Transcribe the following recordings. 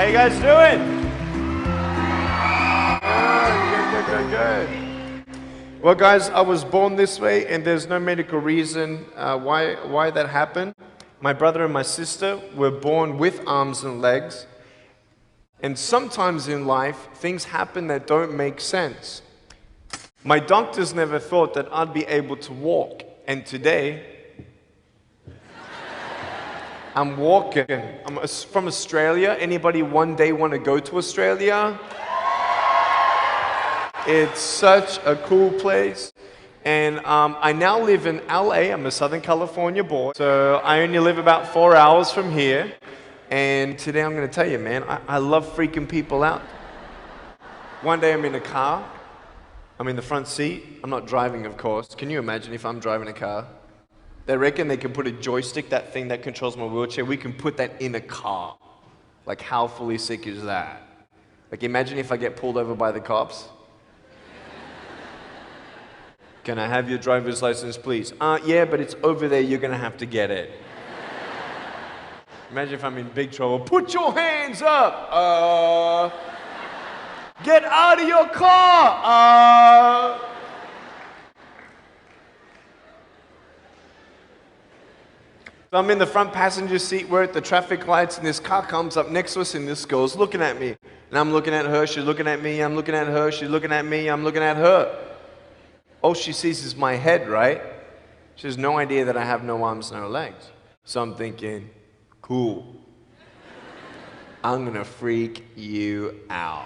you guys doing? Good. Well, guys, I was born this way, and there's no medical reason why that happened. My brother and my sister were born with arms and legs, and sometimes in life, things happen that don't make sense. My doctors never thought that I'd be able to walk, and today, I'm walking. I'm from Australia. Anybody one day want to go to Australia? It's such a cool place. And I now live in LA. I'm a Southern California boy. So I only live about 4 hours from here. And today I'm going to tell you, man, I love freaking people out. One day I'm in a car. I'm in the front seat. I'm not driving, of course. Can you imagine if I'm driving a car? They reckon they can put a joystick, that thing that controls my wheelchair, we can put that in a car. Like, how fully sick is that? Like, imagine if I get pulled over by the cops. Can I have your driver's license, please? Yeah, but it's over there, you're gonna have to get it. Imagine if I'm in big trouble. Put your hands up! Get out of your car! So I'm in the front passenger seat, we're at the traffic lights, and this car comes up next to us, and this girl's looking at me. And I'm looking at her, she's looking at me, I'm looking at her, she's looking at me, I'm looking at her. All she sees is my head, right? She has no idea that I have no arms, no legs. So I'm thinking, cool. I'm gonna freak you out.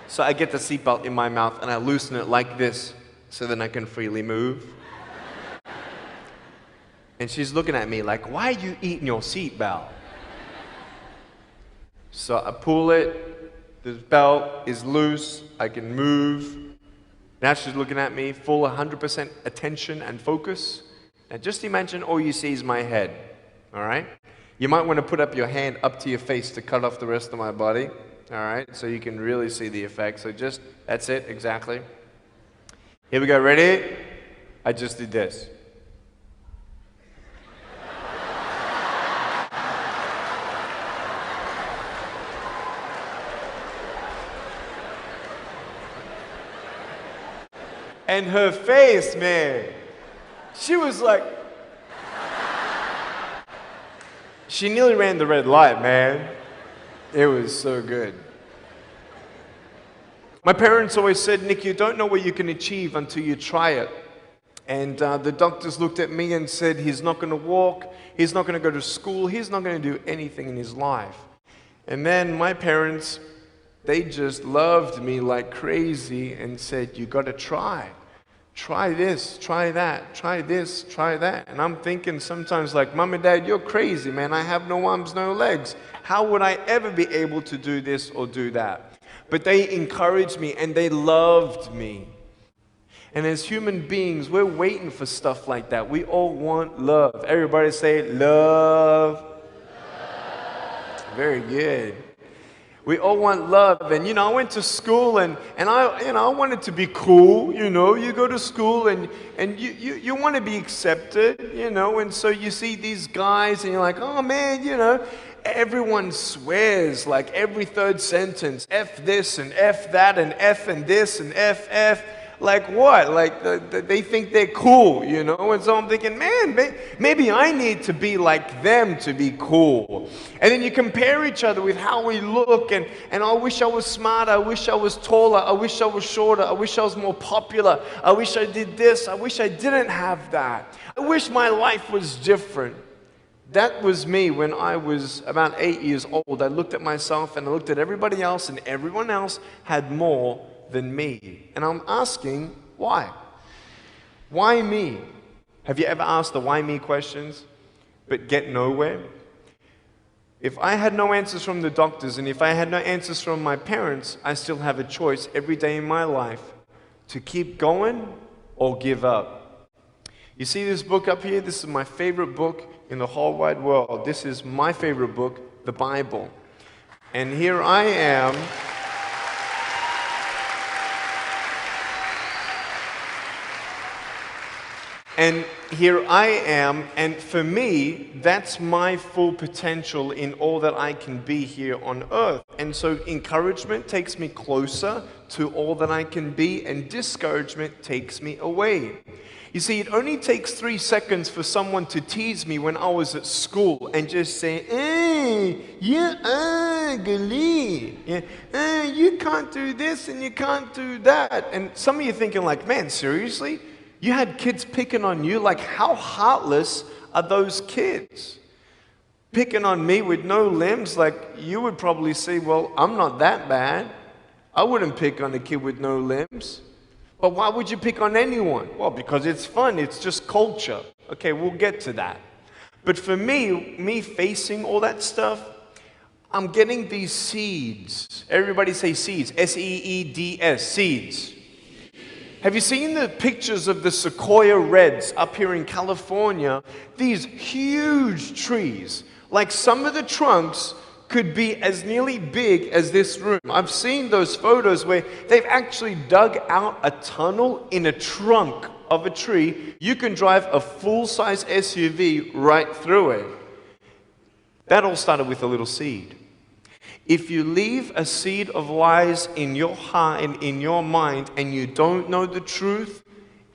So I get the seatbelt in my mouth, and I loosen it like this, so then I can freely move. And she's looking at me like, why are you eating your seatbelt? So I pull it, the belt is loose, I can move. Now she's looking at me, full 100% attention and focus. Now just imagine all you see is my head, all right? You might want to put up your hand up to your face to cut off the rest of my body, all right? So you can really see the effect. So just, that's it, exactly. Here we go, ready? I just did this. And her face, man, she was like, she nearly ran the red light, man. It was so good. My parents always said, Nick, you don't know what you can achieve until you try it. And the doctors looked at me and said, he's not going to walk, he's not going to go to school, he's not going to do anything in his life. And then my parents, they just loved me like crazy and said, you got to try. Try this, try that, try this, try that. And I'm thinking sometimes like, Mom and Dad, you're crazy, man. I have no arms, no legs. How would I ever be able to do this or do that? But they encouraged me and they loved me. And as human beings, we're waiting for stuff like that. We all want love. Everybody say love. Very good. We all want love. And, I went to school and I wanted to be cool, You go to school and you want to be accepted, And so you see these guys and you're like, oh, man, Everyone swears like every third sentence, F this and F that and F and this and F. Like what? Like they think they're cool, And so I'm thinking, man, maybe I need to be like them to be cool. And then you compare each other with how we look, and I wish I was smarter, I wish I was taller, I wish I was shorter, I wish I was more popular, I wish I did this, I wish I didn't have that. I wish my life was different. That was me when I was about 8 years old. I looked at myself and I looked at everybody else, and everyone else had more than me. And I'm asking, why? Why me? Have you ever asked the why me questions, but get nowhere? If I had no answers from the doctors, and if I had no answers from my parents, I still have a choice every day in my life to keep going or give up. You see this book up here? This is my favorite book in the whole wide world. This is my favorite book, the Bible. And here I am. And here I am, and for me, that's my full potential in all that I can be here on earth. And so encouragement takes me closer to all that I can be, and discouragement takes me away. You see, it only takes 3 seconds for someone to tease me when I was at school and just say, you're ugly. You can't do this and you can't do that. And some of you thinking like, man, seriously? You had kids picking on you? Like, how heartless are those kids? Picking on me with no limbs, like, you would probably say, well, I'm not that bad. I wouldn't pick on a kid with no limbs. But why would you pick on anyone? Well, because it's fun. It's just culture. Okay, we'll get to that. But for me facing all that stuff, I'm getting these seeds. Everybody say seeds. S-E-E-D-S, seeds. Have you seen the pictures of the sequoia reds up here in California? These huge trees. Like some of the trunks could be as nearly big as this room. I've seen those photos where they've actually dug out a tunnel in a trunk of a tree. You can drive a full-size SUV right through it. That all started with a little seed. If you leave a seed of lies in your heart and in your mind and you don't know the truth,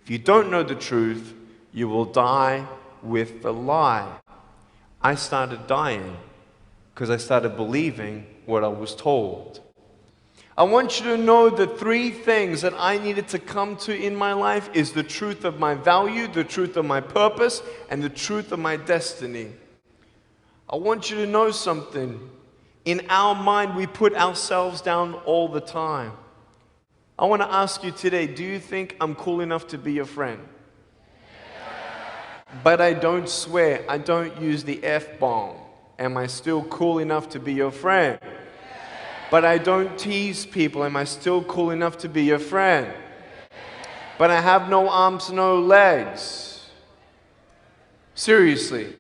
if you don't know the truth, you will die with the lie. I started dying because I started believing what I was told. I want you to know the 3 things that I needed to come to in my life is the truth of my value, the truth of my purpose, and the truth of my destiny. I want you to know something. In our mind, we put ourselves down all the time. I want to ask you today, do you think I'm cool enough to be your friend? But I don't swear, I don't use the F-bomb. Am I still cool enough to be your friend? But I don't tease people. Am I still cool enough to be your friend? But I have no arms, no legs. Seriously.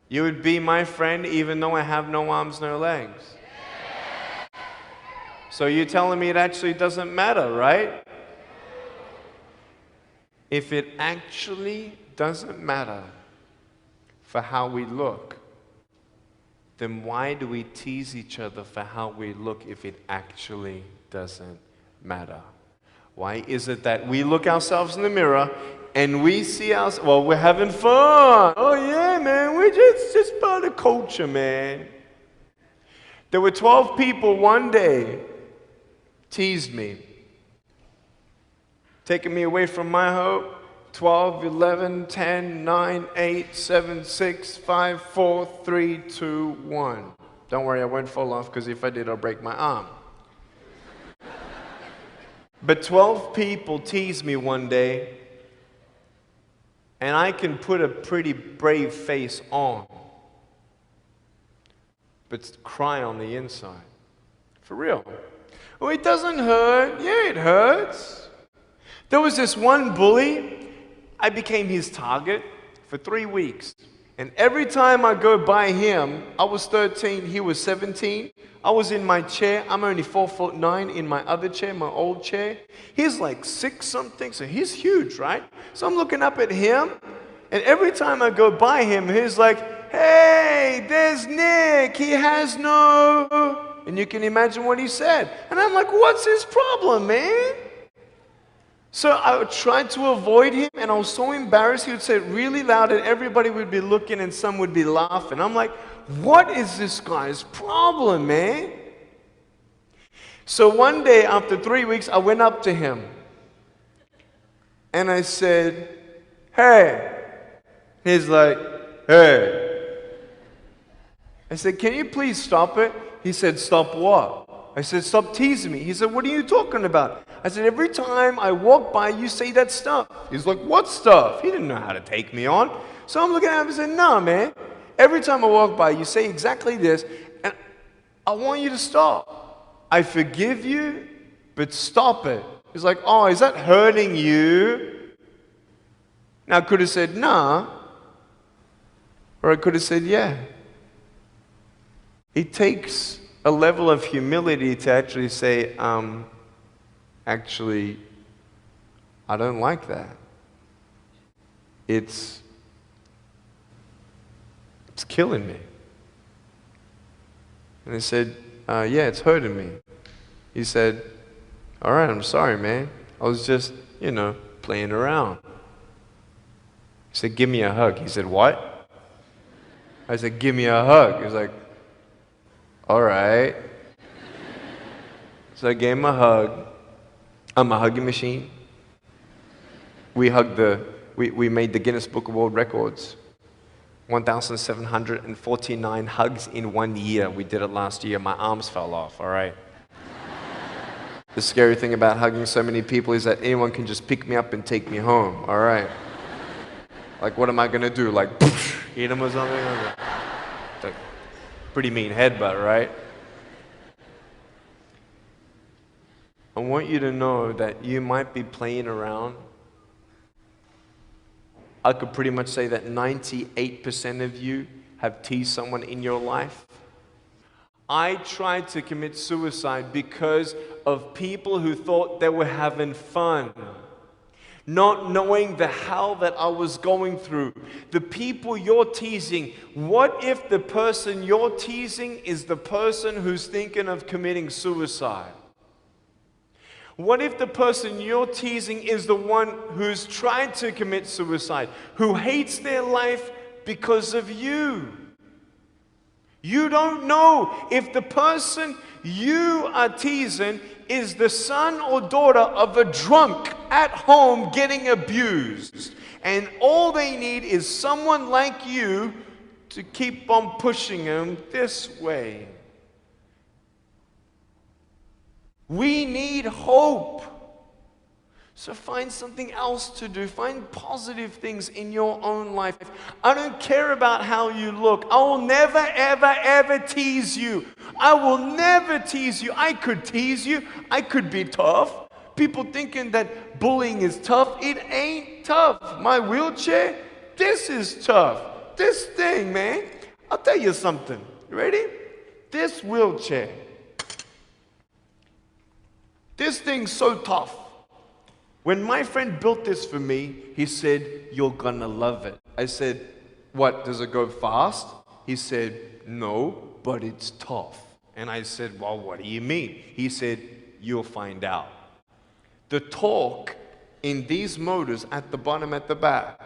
You would be my friend even though I have no arms, no legs. So you're telling me it actually doesn't matter, right? If it actually doesn't matter for how we look, then why do we tease each other for how we look if it actually doesn't matter? Why is it that we look ourselves in the mirror and we see us, well, we're having fun. Oh yeah, man, we're just part of culture, man. There were 12 people one day teased me, taking me away from my hope. 12, 11, 10, 9, 8, 7, 6, 5, 4, 3, 2, 1. Don't worry, I won't fall off, because if I did, I'll break my arm. But 12 people teased me one day, and I can put a pretty brave face on, but cry on the inside. For real. Oh, it doesn't hurt. Yeah, it hurts. There was this one bully. I became his target for 3 weeks. And every time I go by him, I was 13, he was 17. I was in my chair. I'm only 4'9" in my other chair, my old chair. He's like 6 something, so he's huge, right? So I'm looking up at him, and every time I go by him, he's like, hey, there's Nick. He has no... And you can imagine what he said. And I'm like, what's his problem, man? So I tried to avoid him, and I was so embarrassed. He would say it really loud, and everybody would be looking, and some would be laughing. I'm like, what is this guy's problem, man? So one day, after 3 weeks, I went up to him, and I said, hey. He's like, hey. I said, can you please stop it? He said, stop what? I said, stop teasing me. He said, what are you talking about? I said, every time I walk by, you say that stuff. He's like, what stuff? He didn't know how to take me on. So I'm looking at him and said, nah, man. Every time I walk by, you say exactly this, and I want you to stop. I forgive you, but stop it. He's like, oh, is that hurting you? Now, I could have said, nah. Or I could have said, yeah. It takes a level of humility to actually say, actually, I don't like that. It's killing me. And I said, yeah, it's hurting me. He said, all right, I'm sorry, man. I was just, playing around. He said, give me a hug. He said, what? I said, give me a hug. He was like, all right. So I gave him a hug. I'm a hugging machine. We made the Guinness Book of World Records. 1,749 hugs in 1 year. We did it last year. My arms fell off, all right? The scary thing about hugging so many people is that anyone can just pick me up and take me home, all right? Like, what am I gonna do? Like, hit him or something? It's like, pretty mean headbutt, right? I want you to know that you might be playing around. I could pretty much say that 98% of you have teased someone in your life. I tried to commit suicide because of people who thought they were having fun, not knowing the hell that I was going through. The people you're teasing, what if the person you're teasing is the person who's thinking of committing suicide? What if the person you're teasing is the one who's tried to commit suicide, who hates their life because of you? You don't know if the person you are teasing is the son or daughter of a drunk at home getting abused. And all they need is someone like you to keep on pushing them this way. We need hope. So find something else to do. Find positive things in your own life. I don't care about how you look. I will never, ever, ever tease you. I will never tease you. I could tease you. I could be tough. People thinking that bullying is tough. It ain't tough. My wheelchair, this is tough. This thing, man. I'll tell you something. You ready? This wheelchair. This thing's so tough. When my friend built this for me, he said, you're gonna love it. I said, what, does it go fast? He said, no, but it's tough. And I said, well, what do you mean? He said, you'll find out. The torque in these motors at the bottom, at the back,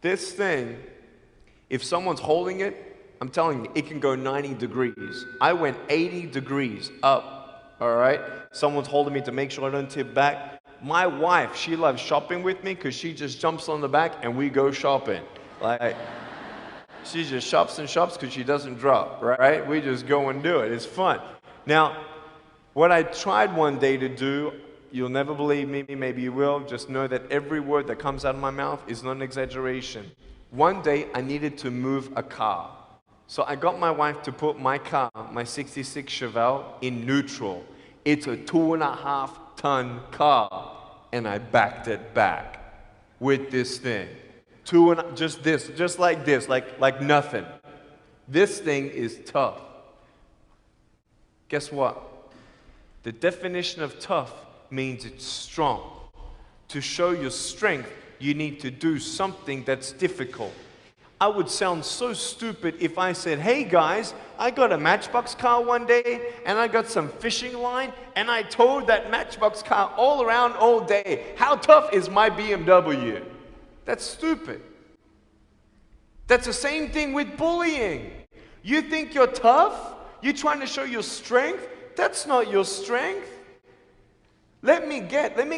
this thing, if someone's holding it, I'm telling you, it can go 90 degrees. I went 80 degrees up, all right? Someone's holding me to make sure I don't tip back. My wife, she loves shopping with me because she just jumps on the back and we go shopping. Like, she just shops and shops because she doesn't drop, right? We just go and do it. It's fun. Now, what I tried one day to do, you'll never believe me, maybe you will, just know that every word that comes out of my mouth is not an exaggeration. One day, I needed to move a car. So I got my wife to put my car, my 66 Chevelle, in neutral. It's a 2.5-ton car, and I backed it back with this thing. Just like this, like nothing. This thing is tough. Guess what? The definition of tough means it's strong. To show your strength, you need to do something that's difficult. I would sound so stupid if I said, hey guys, I got a Matchbox car one day and I got some fishing line and I towed that Matchbox car all around all day. How tough is my BMW? That's stupid. That's the same thing with bullying. You think you're tough? You're trying to show your strength? That's not your strength. Let me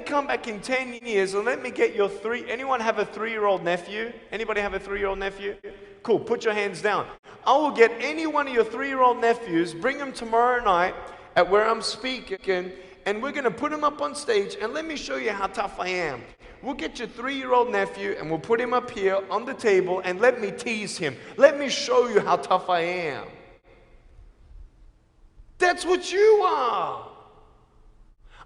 come back in 10 years and let me get your anyone have a 3-year-old nephew? Anybody have a 3-year-old nephew? Cool, put your hands down. I will get any one of your 3-year-old nephews, bring them tomorrow night at where I'm speaking, and we're gonna put him up on stage and let me show you how tough I am. We'll get your 3-year-old nephew and we'll put him up here on the table and let me tease him. Let me show you how tough I am. That's what you are.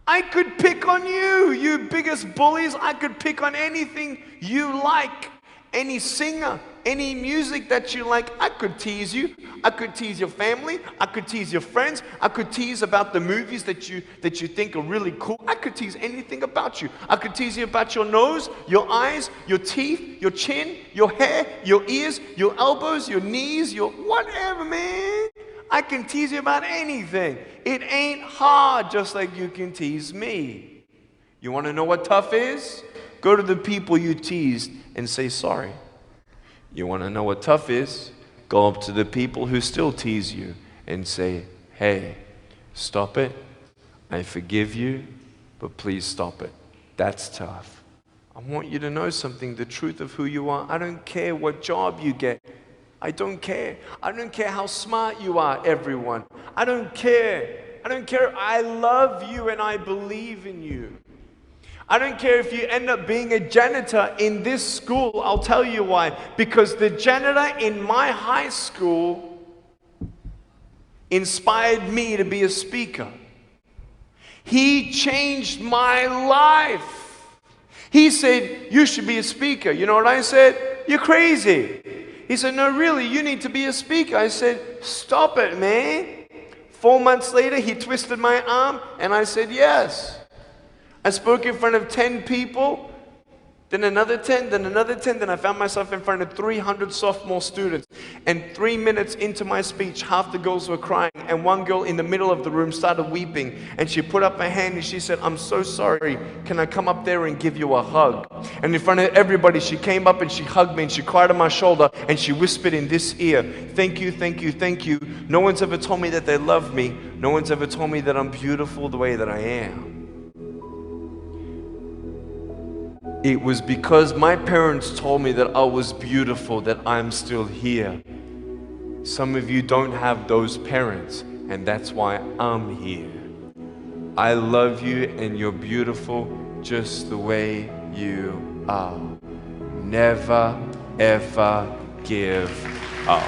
I could pick on you, you biggest bullies. I could pick on anything you like. any singer, any music that you like. I could tease you. I could tease your family. I could tease your friends. I could tease about the movies that you think are really cool. I could tease anything about you. I could tease you about your nose, your eyes, your teeth, your chin, your hair, your ears, your elbows, your knees, your whatever, man. I can tease you about anything. It ain't hard, just like you can tease me. You want to know what tough is? Go to the people you teased and say sorry. You want to know what tough is? Go up to the people who still tease you and say, hey, stop it. I forgive you, but please stop it. That's tough. I want you to know something, the truth of who you are. I don't care what job you get. I don't care. I don't care how smart you are, everyone. I don't care. I don't care. I love you and I believe in you. I don't care if you end up being a janitor in this school. I'll tell you why. Because the janitor in my high school inspired me to be a speaker. He changed my life. He said, you should be a speaker. You know what I said? You're crazy. He said, no, really, you need to be a speaker. I said, stop it, man. 4 months later, he twisted my arm, and I said, yes. I spoke in front of 10 people, then another 10, then another 10, then I found myself in front of 300 sophomore students. And 3 minutes into my speech, half the girls were crying, and one girl in the middle of the room started weeping, and she put up her hand and she said, I'm so sorry, can I come up there and give you a hug? And in front of everybody, she came up and she hugged me and she cried on my shoulder and she whispered in this ear, thank you, thank you, thank you. No one's ever told me that they love me. No one's ever told me that I'm beautiful the way that I am. It was because my parents told me that I was beautiful that I'm still here. Some of you don't have those parents, and that's why I'm here. I love you and you're beautiful just the way you are. Never, ever give up.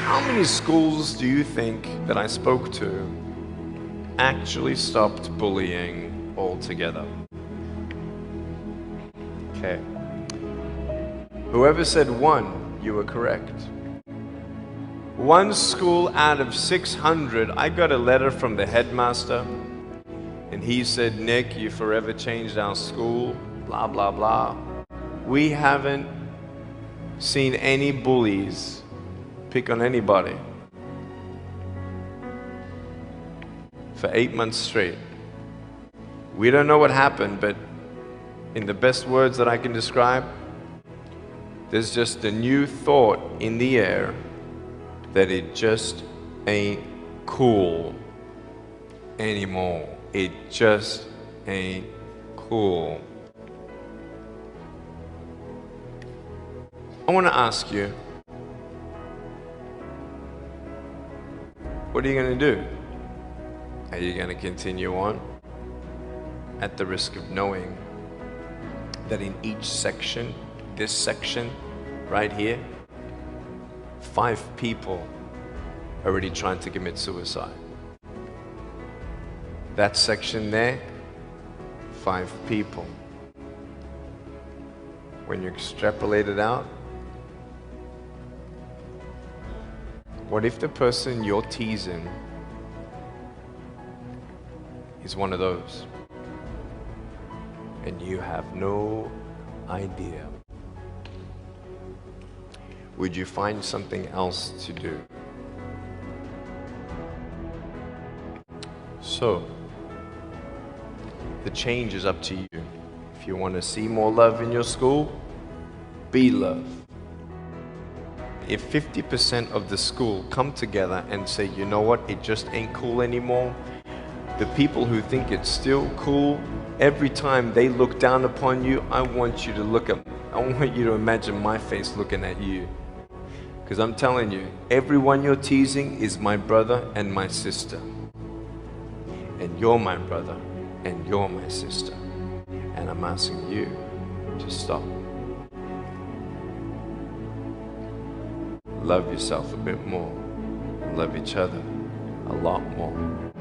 How many schools do you think that I spoke to actually stopped bullying altogether? Okay. Whoever said 1, you were correct. 1 school out of 600, I got a letter from the headmaster, and he said, Nick, you forever changed our school, blah, blah, blah. We haven't seen any bullies pick on anybody for 8 months straight. We don't know what happened, but in the best words that I can describe, there's just a new thought in the air that it just ain't cool anymore. It just ain't cool. I want to ask you, what are you going to do? Are you going to continue on? At the risk of knowing that in each section, this section right here, 5 people are already trying to commit suicide. That section there, 5 people. When you extrapolate it out, what if the person you're teasing is one of those? And you have no idea. Would you find something else to do? So, the change is up to you. If you want to see more love in your school, be love. If 50% of the school come together and say, you know what, it just ain't cool anymore, the people who think it's still cool, every time they look down upon you, I want you to imagine my face looking at you. Because I'm telling you, everyone you're teasing is my brother and my sister. And you're my brother and you're my sister. And I'm asking you to stop. Love yourself a bit more. Love each other a lot more.